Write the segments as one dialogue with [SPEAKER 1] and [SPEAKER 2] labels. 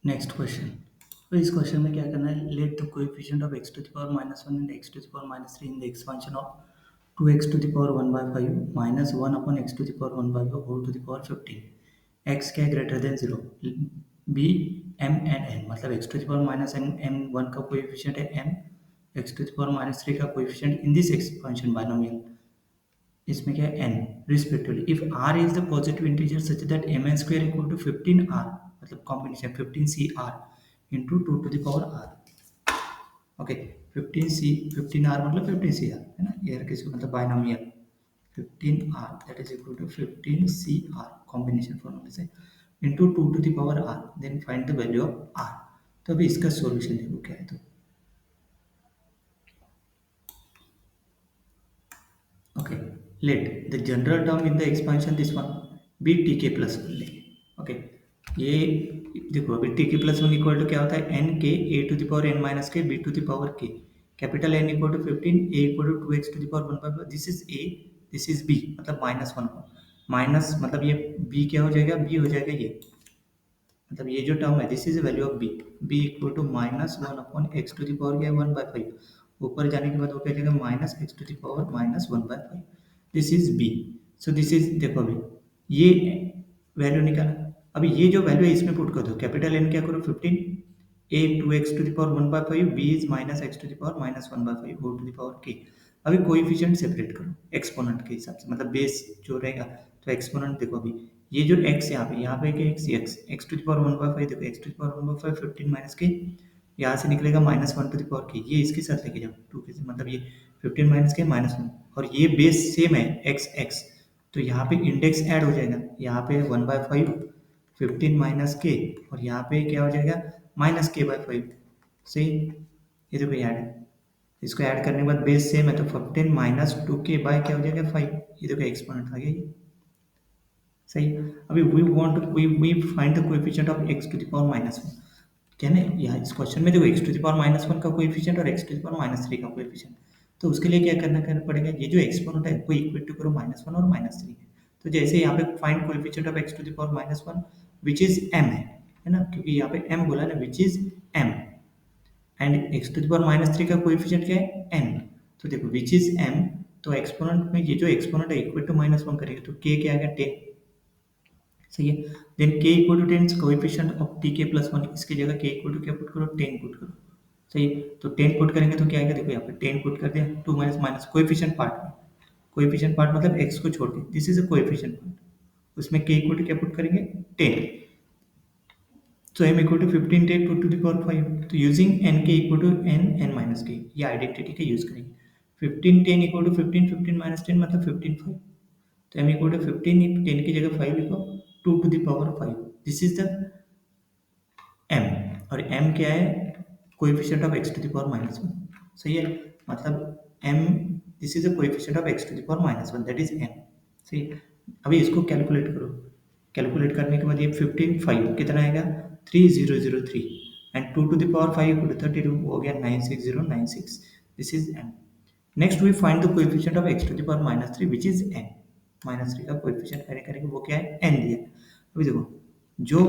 [SPEAKER 1] Next question. तो इस question में क्या करना है, let the coefficient of x to the power -1 and x to the power -3 in the expansion of 2x to the power 1/5 minus 1 upon x to the power 1/5 whole to the power 15। x क्या है greater than 0, b m and n, मतलब x to the power minus n m1 का coefficient है m, x to the power -3 का coefficient in this expansion binomial, इसमें क्या है n respectively. If r is the positive integer such that mn square equal to 15r, मतलब combination 15cr into 2 to the power r। Okay, 15r मतलब 15cr है ना, ये किसी मतलब binomial 15r that is equal to 15cr combination फॉर्मूले से into 2 to the power r, then find the value of r। तो अभी इसका सॉल्यूशन देखो क्या है। तो okay, let the general term in the expansion this one be tk plus 1 लेंगे। ओके, ये देखो अभी tk plus 1 इक्वल टू क्या होता है, n k a to the power n minus k b to the power k, capital N equal to 15, a equal to 2x to the power 1/5, this is a, this is b, मतलब -1 minus, मतलब ये b क्या हो जाएगा, b हो जाएगा ये, मतलब ये जो टर्म है this is value of b, b equal to -1 upon x to the power क्या है 1/5, ऊपर जाने के बाद वो क्या हो जाएगा minus x to the power -1/5, this is b। So this is, देखो अभी ये वैल्यू निकाला, अभी ये जो वैल्यू है इसमें पुट कर दो, कैपिटल N क्या करो 15, a 2x to the power 1/5, b is minus x to the power -1/5 whole to the power k। अभी कोएफिशिएंट सेपरेट करो एक्सपोनेंट के हिसाब से, मतलब बेस जो रहेगा, तो एक्सपोनेंट देखो अभी ये जो x यहाँ पे क्या x टू द पावर 1/5, देखो x to the power 1/5 15 minus के, यहाँ से निकलेगा -1 टू द पावर k, ये इसके साथ लेके जाओ 2 के, मतलब ये 15 माइनस के -1, और ये बेस सेम है x, तो यहाँ पे इंडेक्स ऐड हो जाएगा, यहाँ पे 1/5 15 माइनस के, और यहाँ पे क्या हो जाएगा -k/5। सही, ये देखो ऐड है, इसको ऐड करने के बाद बेस सेम है, तो 15 माइनस 2k बाय क्या हो जाएगा 5, ये देखो एक्सपोनेंट आ गया ये। सही, अभी we find the coefficient of x to the power -1, क्या है यहाँ इस क्वेश्चन में देखो x टू द पावर -1 का कोएफिशिएंट और x टू द पावर -3 का कोएफिशिएंट, तो उसके लिए क्या करना पड़ेगा, ये जो एक्सपोनेंट है वो इक्वल टू करो -1 और -3, तो जैसे यहाँ पे find coefficient of x to the power -1 which is m है ना, क्योंकि यहाँ पे m बोला ना, which is m, and x to the power -3 का कोएफिशिएंट क्या है n, तो देखो विच इज m, तो एक्सपोनेंट में ये जो एक्सपोनेंट है इक्वल टू -1 करेगा, तो k क्या आ गया 10। सही है, then k equal to 10 coefficient of tk plus 1, इसकी जगह k इक्वल टू क्या पुट करो 10 पुट करो। सही है, तो 10 पुट करेंगे तो क्या आएगा, देखो यहाँ पे 10 पुट कर दिया, 2 माइनस माइनस कोएफिशिएंट पार्ट में, कोएफिशिएंट पार्ट मतलब x को छोड़ के, this is a coefficient part, उसमें k इक्वल टू क्या पुट करेंगे 10, so m equal to 15 10 put to the power 5, तो using n k equal to n minus k, ये आइडेंटिटी का यूज करेंगे, 15 10 इक्वल टू 15 15 माइनस 10 मतलब 15 5, तो m इक्वल टू 15, 10 की जगह 5 लिखो, 2 to the power 5, this is the m, और m क्या है coefficient of x to the power -1। सही है, मतलब m, this is the coefficient of x to the power -1 that is m। सही है, अभी इसको कैलकुलेट करो, कैलकुलेट करने के बाद ये 15 5 कितना आएगा 3003, and 2 to the power 5 equal to 32 हो गया 96096, this is m। Next we find the coefficient of x to the power -3 which is n, -3 का कोएफिशिएंट करेंगे वो क्या है n दिया। अभी देखो जो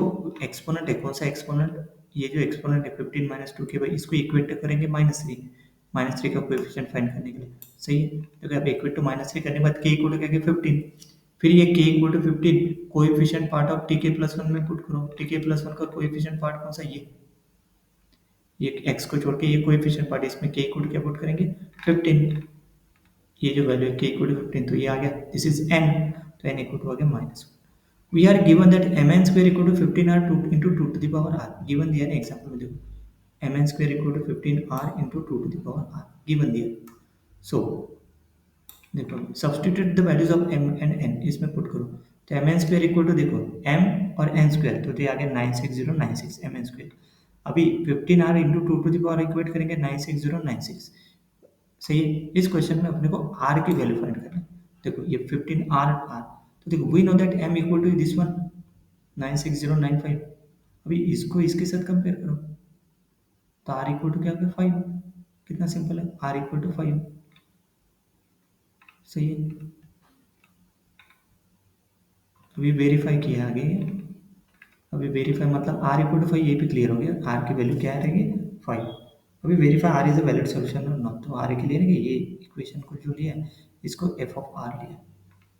[SPEAKER 1] एक्सपोनेंट है, कौन सा एक्सपोनेंट, ये जो एक्सपोनेंट है 15 माइनस 2k बाई, इसको इक्वेट करेंगे -3 का कोएफिशिएंट फाइंड करने के लिए। सही है, तो क्या इक्वेट टू -3 करने के बाद k इक्वल टू क्या 15, फिर ये k equal to 15 coefficient part of tk plus 1 में पुट करो, tk प्लस 1 का कोएफिशिएंट पार्ट कौन सा, ये x को छोड़ के ये कोएफिशिएंट पार्ट, इसमें k इक्वल टू क्या पुट करेंगे 15, ये जो वैल्यू है k इक्वल टू 15, तो ये आ गया दिस इज n, तो n इक्वल टू आ गया -1। We are given that mn square equal to 15r 2 into 2 to the power r, given दिया है एग्जांपल में, देखो mn square equal to 15r into 2 to the power r given दिया, so देखो substitute the values of m and n, इसमें put करो, तो mn square equal to देखो m और n square, तो ये आ गया 96096 mn square, अभी 15r into 2 to the power equate करेंगे 96096। सही है, इस क्वेश्चन में अपने को r की वैल्यू फाइंड करना है, देखो ये 15r r, तो देखो we know that m equal to this one 96095, अभी इसको इसके साथ कंपेयर करो, तो r इक्वल टू क्या हो गया 5, कितना सिंपल है, r इक्वल टू 5। सही है, अभी वेरीफाई किया आगे, अभी वेरीफाई मतलब आर इक्वल टू 5, ये भी क्लियर हो गया, आर की वैल्यू क्या रहेगी 5। अभी verify r is a valid solution और नॉट, तो आर के लिए ना कि ये इक्वेशन को जो लिया है इसको एफ ऑफ आर लिया,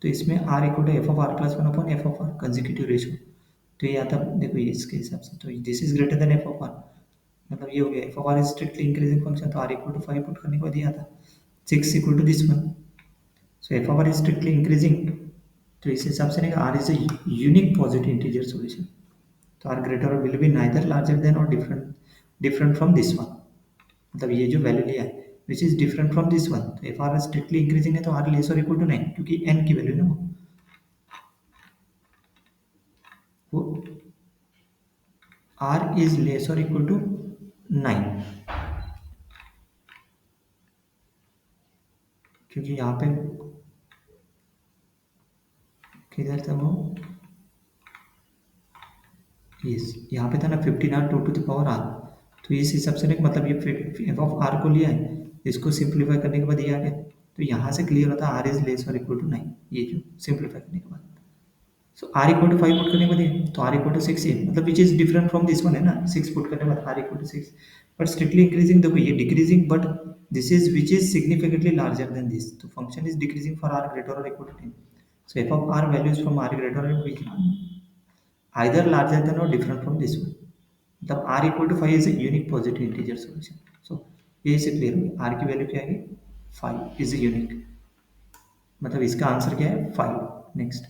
[SPEAKER 1] तो इसमें r equal to f of r plus one upon f of r consecutive ratio, तो ये आता देखो ये इसके हिसाब से, तो this is greater than f of r, मतलब ये हो गया f of r is strictly increasing function, तो आर इक्वल टू 5 पुट करने के बाद ये आता 6 equal to this one, so f of r is strictly increasing, तो इस हिसाब से ना R is a unique positive integer solution, तो R greater will be neither larger than और different different from this one, मतलब ये जो वैल्यू लिया है which is different from this one, तो एफ आर स्ट्रिक्टली इंक्रीजिंग है तो आर लेस और इक्वल टू 9, क्योंकि एन की वैल्यू ना वो आर इज लेस और इक्वल टू 9, क्योंकि यहाँ पे किधर था वो, यस यहाँ पे था ना 15 r 2 to the power r, तो इस हिसाब से ना मतलब ये एफ ऑफ आर को लिया है, इसको सिंप्लीफाई करने के बाद ये आ गया, तो यहाँ से क्लियर होता है आर इज लेस और इक्वल टू 9, ये जो सिंप्लीफाई करने के बाद, सो आर इक्वल टू 5 पुट करने के बाद ये, तो आर इक्वल टू 6 है, मतलब which is different from this one है ना, 6 पुट करने के बाद R equal to 6, but strictly increasing देखो ये decreasing, but this is which is significantly larger than this, तो function is decreasing for R greater और equal to 10, so f of r values from r greater or equal either larger than or different from this one, मतलब r equal to 5 is a unique positive integer solution, so ये से clear हो गया r की value क्या है 5 is unique, मतलब इसका आंसर क्या है 5। नेक्स्ट